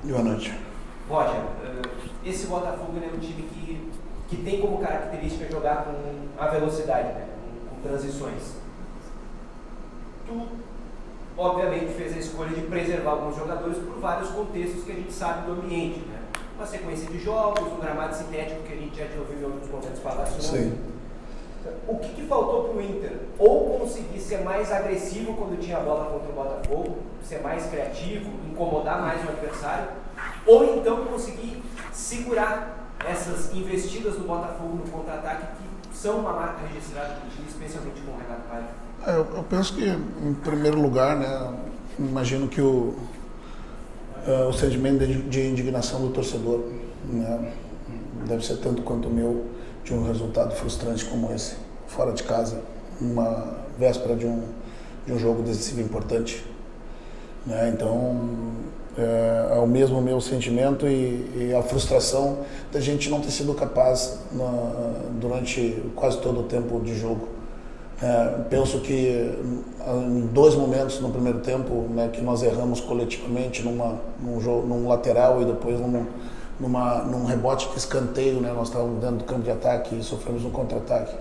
Boa noite. Roger, esse Botafogo é um time que tem como característica jogar com a velocidade, né? com transições. Tu, obviamente, fez a escolha de preservar alguns jogadores por vários contextos que a gente sabe do ambiente. Né? Uma sequência de jogos, um gramado sintético que a gente já tinha ouvido em outros momentos falar sobre. Sim. O que faltou para o Inter? Ou conseguir ser mais agressivo quando tinha a bola contra o Botafogo, ser mais criativo, incomodar mais o adversário, ou então conseguir segurar essas investidas do Botafogo no contra-ataque, que são uma marca registrada do time, especialmente com o Renato Paiva? Eu penso que, em primeiro lugar, né, imagino que o sentimento de indignação do torcedor, né, deve ser tanto quanto o meu, de um resultado frustrante como esse, fora de casa, uma véspera de um jogo decisivo importante. Né? Então, é o mesmo meu sentimento e a frustração da gente não ter sido capaz, durante quase todo o tempo de jogo. Penso que em dois momentos no primeiro tempo, né, que nós erramos coletivamente num lateral e depois num rebote de escanteio, né, nós estávamos dentro do campo de ataque e sofremos um contra-ataque.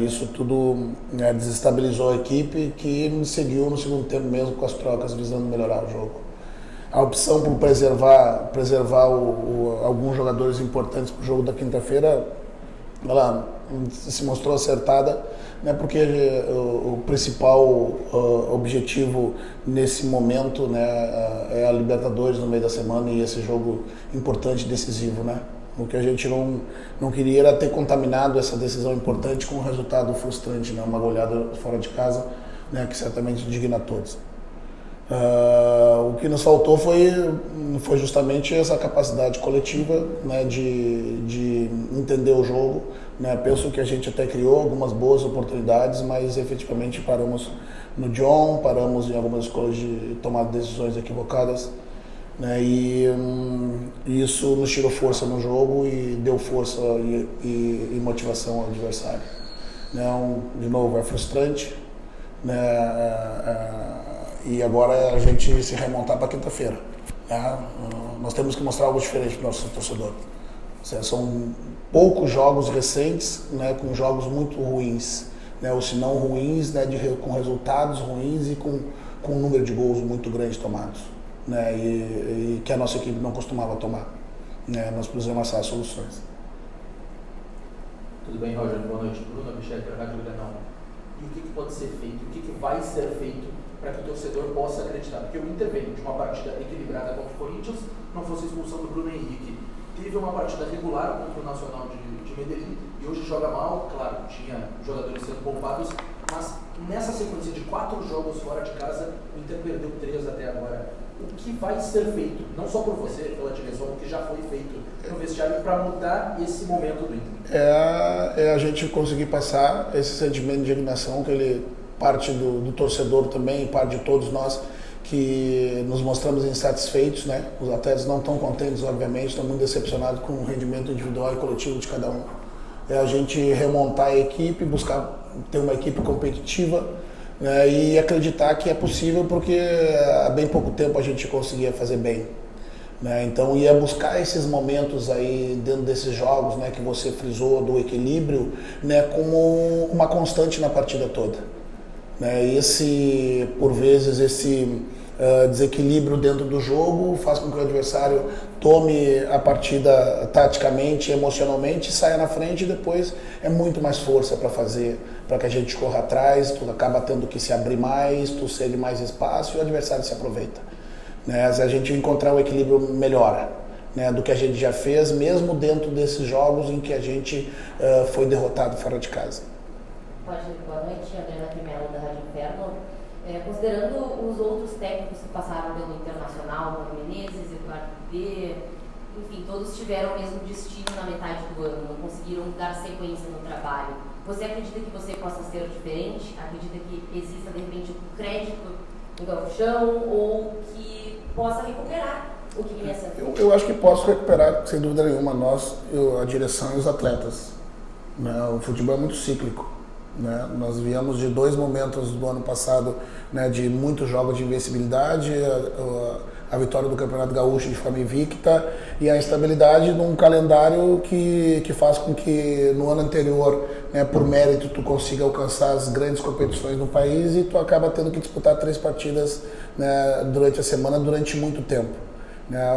Isso tudo desestabilizou a equipe, que seguiu no segundo tempo mesmo com as trocas, visando melhorar o jogo. A opção por preservar alguns jogadores importantes para o jogo da quinta-feira, ela se mostrou acertada, né, porque o principal objetivo nesse momento, né, é a Libertadores no meio da semana e esse jogo importante, decisivo, né? O que a gente não queria era ter contaminado essa decisão importante com um resultado frustrante, né, uma goleada fora de casa, né, que certamente indigna a todos. O que nos faltou foi justamente essa capacidade coletiva, né, de entender o jogo. Né? Penso que a gente até criou algumas boas oportunidades, mas efetivamente paramos no John, paramos em algumas escolhas de tomar decisões equivocadas. Né? E isso nos tirou força no jogo e deu força e motivação ao adversário. Né? De novo, é frustrante. Né? E agora é a gente se remontar para quinta-feira. Né? Nós temos que mostrar algo diferente para o nosso torcedor. São poucos jogos recentes, né, com jogos muito ruins, né, ou se não ruins, né, com resultados ruins e com um número de gols muito grande tomados, né, e que a nossa equipe não costumava tomar. Né? Nós precisamos achar soluções. Tudo bem, Roger? Boa noite. Bruno Abishek, para a Rádio Grenal. E o que pode ser feito? O que vai ser feito para que o torcedor possa acreditar? Porque o Inter veio de uma partida equilibrada contra o Corinthians, não fosse a expulsão do Bruno Henrique. Teve uma partida regular contra o Nacional de Medellín e hoje joga mal, claro, tinha jogadores sendo poupados, mas nessa sequência de 4 jogos fora de casa, o Inter perdeu 3 até agora. O que vai ser feito, não só por você, pela direção, o que já foi feito no vestiário para mudar esse momento do Inter? É a gente conseguir passar esse sentimento de indignação, que ele parte do torcedor também, parte de todos nós, que nos mostramos insatisfeitos, né? Os atletas não estão contentes, obviamente, estão muito decepcionados com o rendimento individual e coletivo de cada um. É a gente remontar a equipe, buscar ter uma equipe competitiva, né? E acreditar que é possível, porque há bem pouco tempo a gente conseguia fazer bem. Né? Então ia buscar esses momentos aí dentro desses jogos, né, que você frisou, do equilíbrio, né, como uma constante na partida toda. Né? Por vezes, esse desequilíbrio dentro do jogo faz com que o adversário tome a partida taticamente, emocionalmente, saia na frente, e depois é muito mais força para fazer, para que a gente corra atrás, tu acaba tendo que se abrir mais, tu cede mais espaço e o adversário se aproveita. Né? Se a gente encontrar um equilíbrio melhor, né, do que a gente já fez, mesmo dentro desses jogos em que a gente foi derrotado fora de casa. Boa noite, Adriana Primelo, da Rádio Inferno. Considerando os outros técnicos que passaram pelo Internacional, Mano Menezes, Eduardo Cudê, enfim, todos tiveram o mesmo destino na metade do ano, não conseguiram dar sequência no trabalho. Você acredita que você possa ser diferente? Acredita que exista, de repente, um crédito no gauchão ou que possa recuperar o que vinha sendo? Eu acho que posso recuperar, sem dúvida nenhuma, a direção e os atletas. Né? O futebol é muito cíclico. Né? Nós viemos de 2 momentos do ano passado, né, de muitos jogos de invencibilidade, a vitória do Campeonato Gaúcho de forma invicta e a instabilidade de um calendário que faz com que no ano anterior, né, por mérito, tu consiga alcançar as grandes competições no país e tu acaba tendo que disputar 3 partidas, né, durante a semana, durante muito tempo.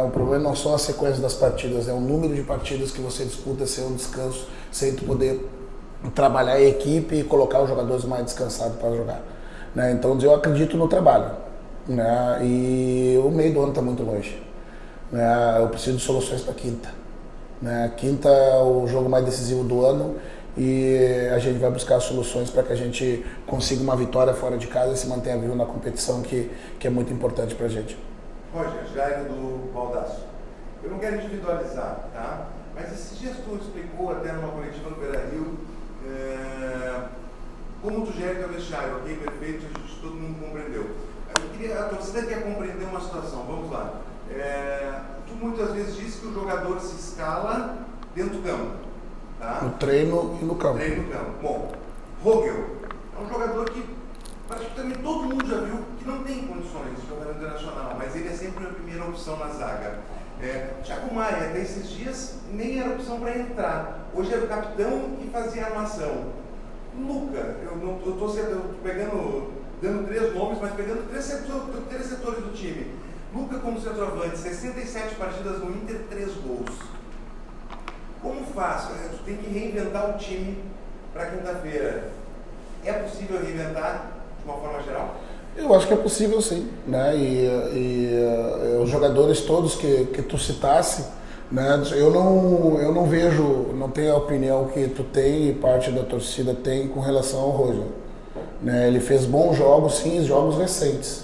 O problema não são as sequências das partidas, é o número de partidas que você disputa sem um descanso, sem tu poder trabalhar a equipe e colocar os jogadores mais descansados para jogar. Então eu acredito no trabalho, né? E o meio do ano está muito longe, né? Eu preciso de soluções para quinta, né? Quinta é o jogo mais decisivo do ano e a gente vai buscar soluções para que a gente consiga uma vitória fora de casa e se mantenha vivo na competição que é muito importante para a gente. Roger, Jair do Baldasso. Eu não quero individualizar, tá? Mas esses dias tu explicou até numa coletiva no Beira-Rio como tu gera teu vestiário, ok? Perfeito, todo mundo compreendeu. A torcida quer compreender uma situação, vamos lá. Tu muitas vezes disse que o jogador se escala dentro do campo, tá? No treino e no campo. Treino no campo. Bom, Rogel é um jogador que praticamente todo mundo já viu que não tem condições de jogar no Internacional, mas ele é sempre a primeira opção na zaga. Thiago Maia, até esses dias, nem era opção para entrar. Hoje era o capitão e fazia a armação. Luca, eu estou pegando, dando 3 nomes, mas pegando 3 setores do time. Luca como centroavante, 67 partidas no Inter, 3 gols. Como faz? Tu tem que reinventar o time para quinta-feira. É possível reinventar de uma forma geral? Eu acho que é possível, sim, né? E os jogadores todos que tu citasse, né? Eu não vejo, não tenho a opinião que tu tem e parte da torcida tem com relação ao Roger, né? Ele fez bons jogos, sim, jogos recentes,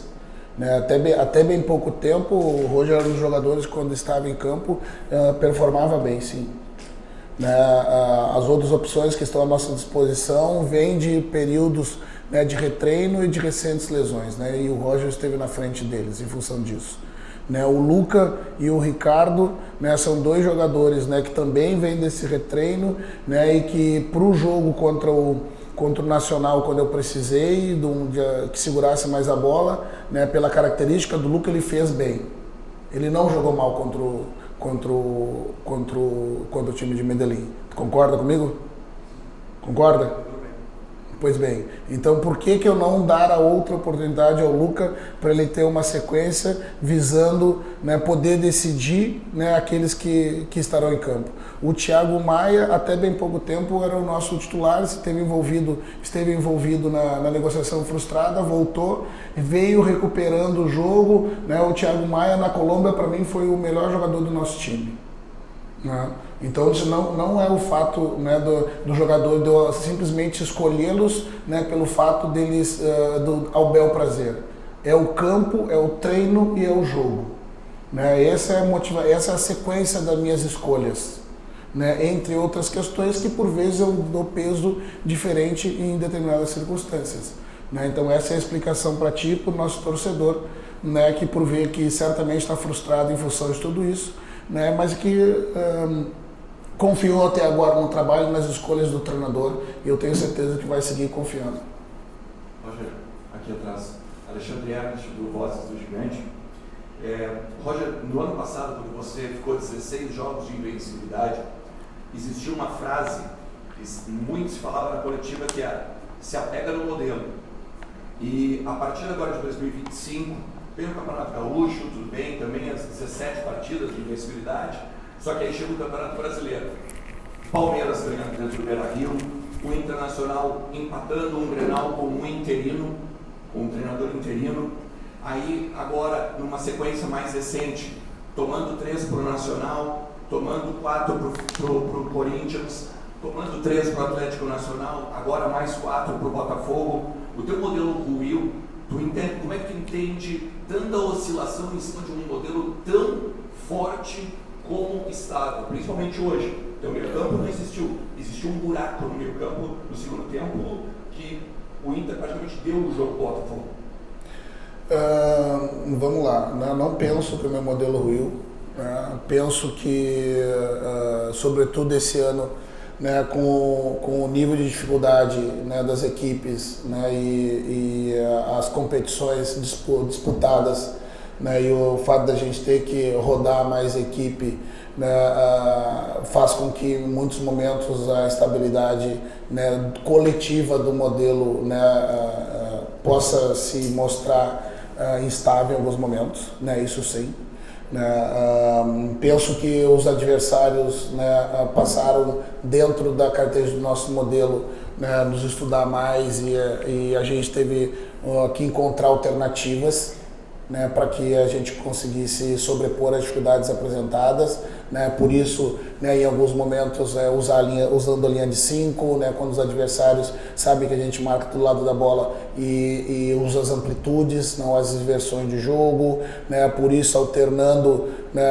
né? Até bem pouco tempo o Roger era um dos jogadores que, quando estava em campo, performava bem, sim. Né? As outras opções que estão à nossa disposição vêm de períodos, né, de retreino e de recentes lesões, né? E o Roger esteve na frente deles em função disso. Né? O Luca e o Ricardo, né, são 2 jogadores, né, que também vêm desse retreino, né, e que para o jogo contra o Nacional, quando eu precisei que segurasse mais a bola, né, pela característica do Luca, ele fez bem. Ele não jogou mal contra o time de Medellín. Concorda comigo? Concorda? Pois bem, então por que eu não dar a outra oportunidade ao Luca para ele ter uma sequência visando, né, poder decidir, né, aqueles que estarão em campo? O Thiago Maia, até bem pouco tempo, era o nosso titular, esteve envolvido na negociação frustrada, voltou, veio recuperando o jogo, né? O Thiago Maia na Colômbia, para mim, foi o melhor jogador do nosso time, né? Então isso não é o fato, né, do jogador de simplesmente escolhê-los, né, pelo fato deles ao bel prazer. É o campo, é o treino e é o jogo, né? Essa é a sequência das minhas escolhas, né, entre outras questões que por vezes eu dou peso diferente em determinadas circunstâncias, né? Então essa é a explicação para ti, para o nosso torcedor, né, que por ver que certamente está frustrado em função de tudo isso, né, mas que confiou até agora no trabalho e nas escolhas do treinador, e eu tenho certeza que vai seguir confiando. Roger, aqui atrás, Alexandre Ernst, do Vozes do Gigante. Roger, no ano passado, quando você ficou 16 jogos de invencibilidade, existia uma frase que muito se falava na coletiva, que era: se apega no modelo. E a partir agora de 2025, vem o Campeonato Gaúcho, tudo bem, também as 17 partidas de invencibilidade, só que aí chega o Campeonato Brasileiro. Palmeiras ganhando dentro do Beira-Rio, o Internacional empatando um Grenal com um interino, com um treinador interino. Aí agora, numa sequência mais recente, tomando 3 para o Nacional, tomando 4 para o Corinthians, tomando 3 para o Atlético Nacional, agora mais 4 para o Botafogo. O teu modelo ruiu, como é que tu entende tanta oscilação em cima de um modelo tão forte como estável, principalmente hoje? Teu meio campo não existiu um buraco no meio campo no segundo tempo que o Inter praticamente deu o jogo pro Botafogo. Vamos lá, não penso que o meu modelo ruiu, penso que, sobretudo esse ano, né, com o nível de dificuldade, né, das equipes, né, e as competições disputadas, né, e o fato da gente ter que rodar mais equipe, né, faz com que em muitos momentos a estabilidade, né, coletiva do modelo, né, possa se mostrar instável em alguns momentos, né, isso sim. Né, penso que os adversários, né, passaram dentro da característica do nosso modelo, né, nos estudar mais e a gente teve que encontrar alternativas, né, para que a gente conseguisse sobrepor as dificuldades apresentadas, né, por isso, né, em alguns momentos usando a linha de 5, né, quando os adversários sabem que a gente marca do lado da bola e usa as amplitudes, não as inversões de jogo, né, por isso alternando, né,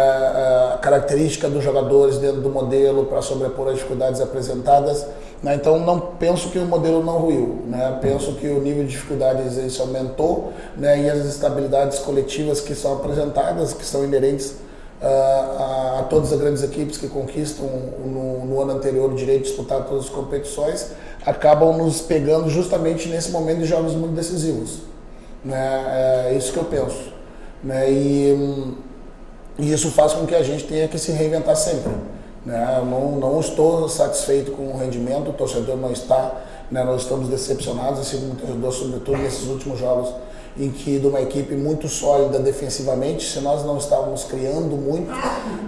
a característica dos jogadores dentro do modelo para sobrepor as dificuldades apresentadas. Né, então não penso que o modelo não ruiu, né, penso que o nível de dificuldades aumentou, né, e as instabilidades coletivas que são apresentadas, que são inerentes a todas as grandes equipes que conquistam no ano anterior o direito de disputar todas as competições, acabam nos pegando justamente nesse momento de jogos muito decisivos. Né, é isso que eu penso. Né, e isso faz com que a gente tenha que se reinventar sempre. Né, eu não estou satisfeito com o rendimento, o torcedor não está, né, nós estamos decepcionados, assim como o torcedor, sobretudo nesses últimos jogos, em que de uma equipe muito sólida defensivamente, se nós não estávamos criando muito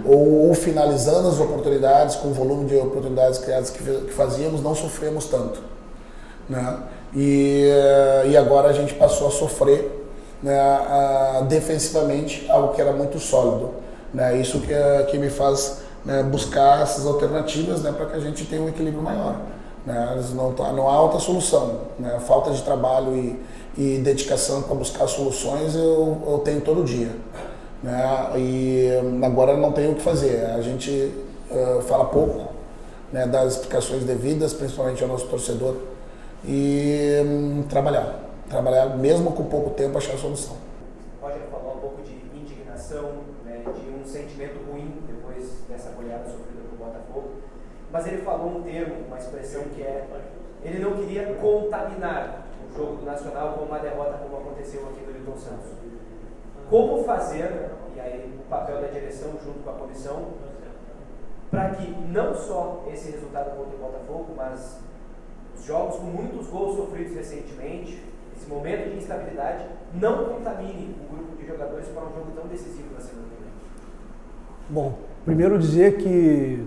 ou finalizando as oportunidades com o volume de oportunidades criadas que fazíamos, não sofremos tanto. Né? E agora a gente passou a sofrer, né, defensivamente, algo que era muito sólido. Né? Isso que me faz, né, buscar essas alternativas, né, para que a gente tenha um equilíbrio maior. Né? Não há outra solução. Né? Falta de trabalho e dedicação para buscar soluções eu tenho todo dia. Né? E agora não tenho o que fazer. A gente fala pouco, né, das explicações devidas, principalmente ao nosso torcedor, e trabalhar mesmo com pouco tempo, achar a solução. O Roger falou um pouco de indignação, né, de um sentimento ruim depois dessa goleada sofrida pelo Botafogo, mas ele falou um termo, uma expressão que ele não queria contaminar o jogo do Nacional com uma derrota como aconteceu aqui no Newton Santos. Como fazer, e aí o papel da direção junto com a comissão, para que não só esse resultado contra o Botafogo, mas os jogos com muitos gols sofridos recentemente, esse momento de instabilidade, não contamine o grupo de jogadores para um jogo tão decisivo na semana que vem? Bom, primeiro dizer que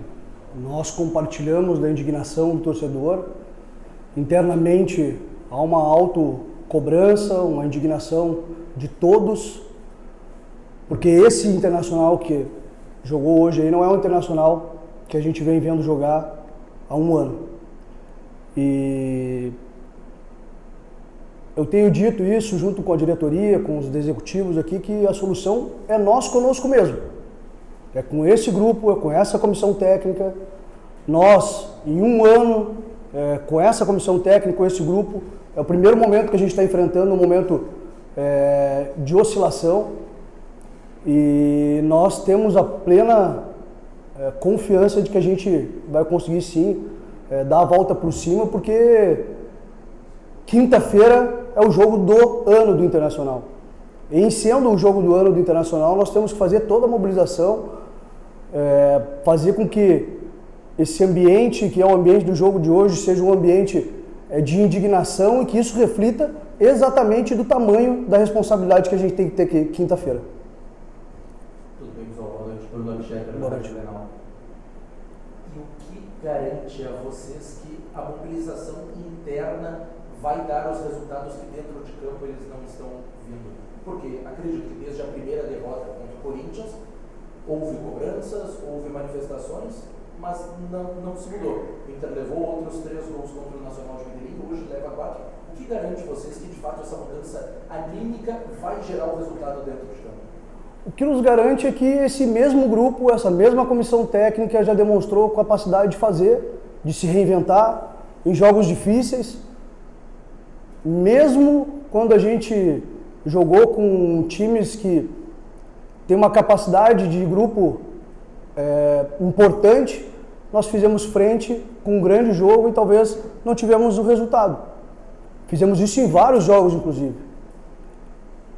nós compartilhamos da indignação do torcedor. Internamente há uma autocobrança, uma indignação de todos, porque esse Internacional que jogou hoje aí não é um Internacional que a gente vem vendo jogar há um ano. E eu tenho dito isso junto com a diretoria, com os executivos aqui, que a solução é nós conosco mesmo. É com esse grupo, é com essa comissão técnica. Nós, em um ano, com essa comissão técnica, com esse grupo, é o primeiro momento que a gente está enfrentando, um momento de oscilação. E nós temos a plena confiança de que a gente vai conseguir sim dar a volta por cima, porque quinta-feira é o jogo do ano do Internacional. E em sendo o jogo do ano do Internacional, nós temos que fazer toda a mobilização, fazer com que esse ambiente, que é o ambiente do jogo de hoje, seja um ambiente de indignação e que isso reflita exatamente do tamanho da responsabilidade que a gente tem que ter quinta-feira. Tudo bem, pessoal? Boa noite. Bruno Abchecker, Boa noite. E o que garante a vocês que a mobilização interna vai dar os resultados que dentro de campo eles não estão vindo? Porque acredito que desde a primeira derrota contra o Corinthians houve cobranças, houve manifestações, mas não se mudou. O Inter levou outros 3 gols contra o Nacional de Medellín, hoje leva 4. O que garante vocês que de fato essa mudança anímica vai gerar o resultado dentro de campo? O que nos garante é que esse mesmo grupo, essa mesma comissão técnica já demonstrou capacidade de fazer, de se reinventar em jogos difíceis. Mesmo quando a gente jogou com times que têm uma capacidade de grupo importante, nós fizemos frente com um grande jogo e talvez não tivemos o resultado. Fizemos isso em vários jogos, inclusive.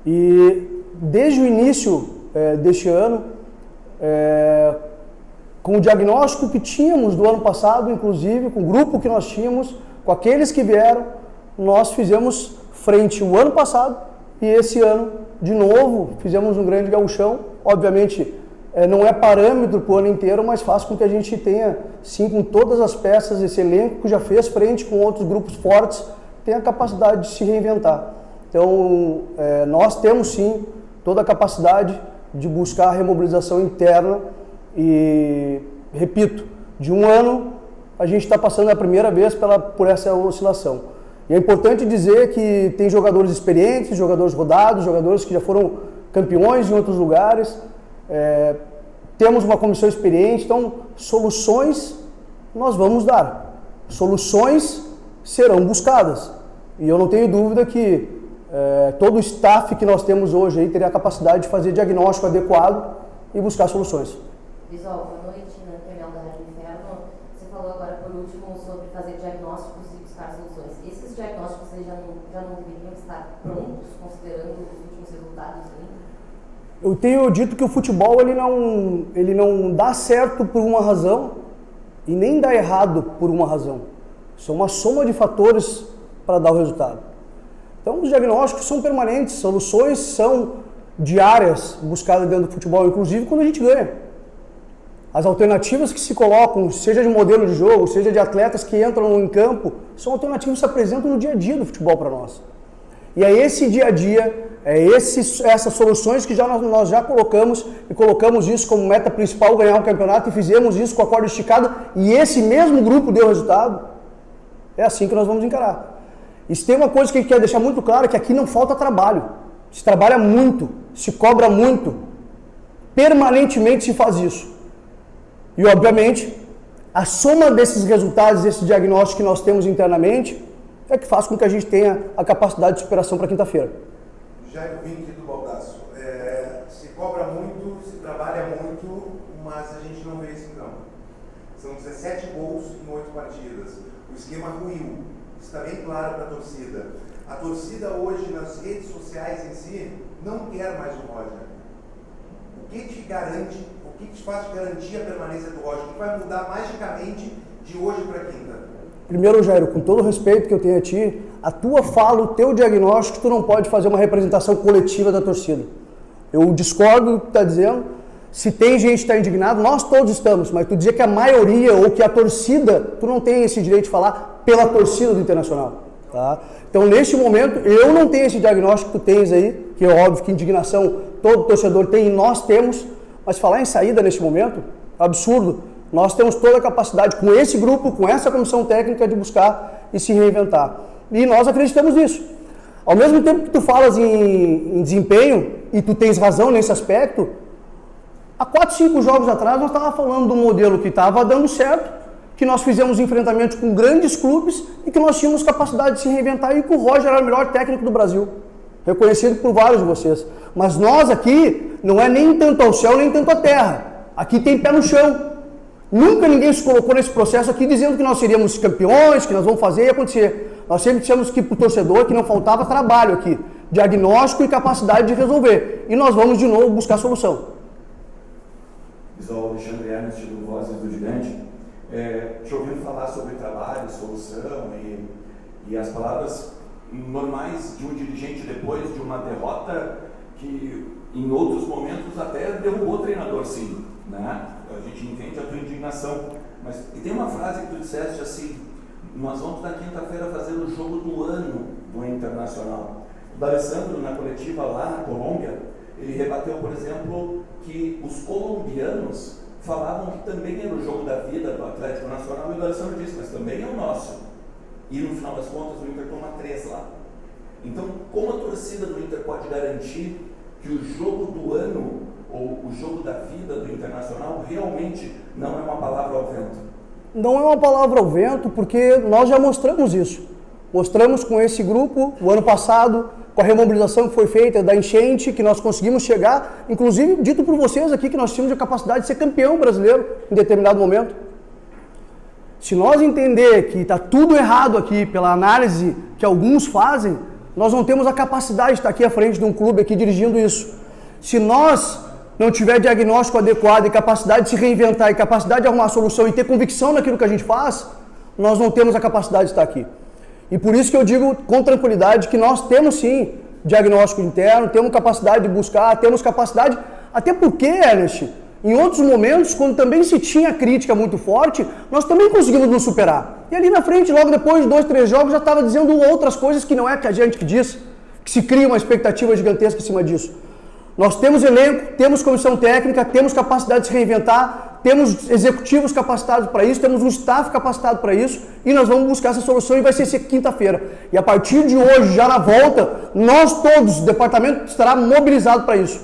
E desde o início deste ano, com o diagnóstico que tínhamos do ano passado, inclusive, com o grupo que nós tínhamos, com aqueles que vieram, nós fizemos frente o ano passado e esse ano, de novo, fizemos um grande gauchão. Obviamente, não é parâmetro para o ano inteiro, mas faz com que a gente tenha, sim, com todas as peças, esse elenco que já fez frente com outros grupos fortes, tenha a capacidade de se reinventar. Então, nós temos, sim, toda a capacidade de buscar a remobilização interna e, repito, de um ano a gente está passando a primeira vez por essa oscilação. E é importante dizer que tem jogadores experientes, jogadores rodados, jogadores que já foram campeões em outros lugares, temos uma comissão experiente, então soluções nós vamos dar, soluções serão buscadas. E eu não tenho dúvida que todo o staff que nós temos hoje aí teria a capacidade de fazer diagnóstico adequado e buscar soluções. Visual, boa noite, Nana Pernel da Rádio Inferno. Você falou agora por último sobre fazer diagnósticos e buscar soluções. Esses diagnósticos já não deveriam estar prontos, considerando os últimos resultados ainda? Eu tenho dito que o futebol ele não dá certo por uma razão e nem dá errado por uma razão. São uma soma de fatores para dar o resultado. Então, os diagnósticos são permanentes, soluções são diárias buscadas dentro do futebol, inclusive quando a gente ganha. As alternativas que se colocam, seja de modelo de jogo, seja de atletas que entram em campo, são alternativas que se apresentam no dia a dia do futebol para nós. E é esse dia a dia, essas soluções que nós já colocamos, e colocamos isso como meta principal, ganhar um campeonato, e fizemos isso com a corda esticada, e esse mesmo grupo deu resultado. É assim que nós vamos encarar. E se tem uma coisa que a gente quer deixar muito claro, é que aqui não falta trabalho. Se trabalha muito, se cobra muito, permanentemente se faz isso. E, obviamente, a soma desses resultados, desse diagnóstico que nós temos internamente, é que faz com que a gente tenha a capacidade de superação para quinta-feira. Jairo Vinck do Baldasso. Se cobra muito, se trabalha muito, mas a gente não vê isso em campo. São 17 gols em 8 partidas. O esquema ruiu. Está bem claro para a torcida. A torcida hoje, nas redes sociais em si, não quer mais o Roger. O que te garante, o que te faz garantir a permanência do Roger? O que vai mudar magicamente de hoje para quinta? Primeiro, Jairo, com todo o respeito que eu tenho a ti, a tua fala, o teu diagnóstico, tu não pode fazer uma representação coletiva da torcida. Eu discordo do que tu está dizendo. Se tem gente que está indignada, nós todos estamos, mas tu dizer que a maioria ou que a torcida, tu não tem esse direito de falar pela torcida do Internacional. Tá? Então, neste momento, eu não tenho esse diagnóstico que tu tens aí, que é óbvio que indignação todo torcedor tem e nós temos, mas falar em saída neste momento, absurdo. Nós temos toda a capacidade, com esse grupo, com essa comissão técnica, de buscar e se reinventar. E nós acreditamos nisso. Ao mesmo tempo que tu falas em desempenho, e tu tens razão nesse aspecto, há 4, 5 jogos atrás nós estávamos falando de um modelo que estava dando certo, que nós fizemos enfrentamentos com grandes clubes e que nós tínhamos capacidade de se reinventar e que o Roger era o melhor técnico do Brasil, reconhecido por vários de vocês. Mas nós aqui não é nem tanto ao céu nem tanto à terra. Aqui tem pé no chão. Nunca ninguém se colocou nesse processo aqui dizendo que nós seríamos campeões, que nós vamos fazer e acontecer. Nós sempre dissemos que para o torcedor que não faltava trabalho aqui, diagnóstico e capacidade de resolver. E nós vamos de novo buscar solução. Sou Alexandre Ernst do Vozes do Gigante. Te ouvindo falar sobre trabalho, solução e as palavras normais de um dirigente depois de uma derrota que em outros momentos até derrubou o treinador, sim, né? A gente entende a tua indignação, mas e tem uma frase que tu disseste assim: nós vamos na quinta-feira fazer o jogo do ano do Internacional. O D'Alessandro, na coletiva lá na Colômbia, ele rebateu, por exemplo, que os colombianos falavam que também era o jogo da vida do Atlético Nacional, e o D'Alessandro disse, mas também é o nosso. E no final das contas o Inter toma 3 lá. Então, como a torcida do Inter pode garantir que o jogo do ano ou o jogo da vida do Internacional realmente não é uma palavra ao vento? Não é uma palavra ao vento, porque nós já mostramos isso. Mostramos com esse grupo, o ano passado, com a remobilização que foi feita da enchente, que nós conseguimos chegar, inclusive dito por vocês aqui, que nós tínhamos a capacidade de ser campeão brasileiro em determinado momento. Se nós entender que está tudo errado aqui, pela análise que alguns fazem, nós não temos a capacidade de estar aqui à frente de um clube aqui dirigindo isso. Se nós não tiver diagnóstico adequado e capacidade de se reinventar e capacidade de arrumar a solução e ter convicção naquilo que a gente faz, nós não temos a capacidade de estar aqui. E por isso que eu digo com tranquilidade que nós temos sim diagnóstico interno, temos capacidade de buscar, temos capacidade, até porque, Ernest, em outros momentos, quando também se tinha crítica muito forte, nós também conseguimos nos superar. E ali na frente, logo depois de 2, 3 jogos, já estava dizendo outras coisas que não é que a gente que diz, que se cria uma expectativa gigantesca em cima disso. Nós temos elenco, temos comissão técnica, temos capacidade de se reinventar, temos executivos capacitados para isso, temos um staff capacitado para isso e nós vamos buscar essa solução e vai ser quinta-feira. E a partir de hoje, já na volta, nós todos, o departamento estará mobilizado para isso.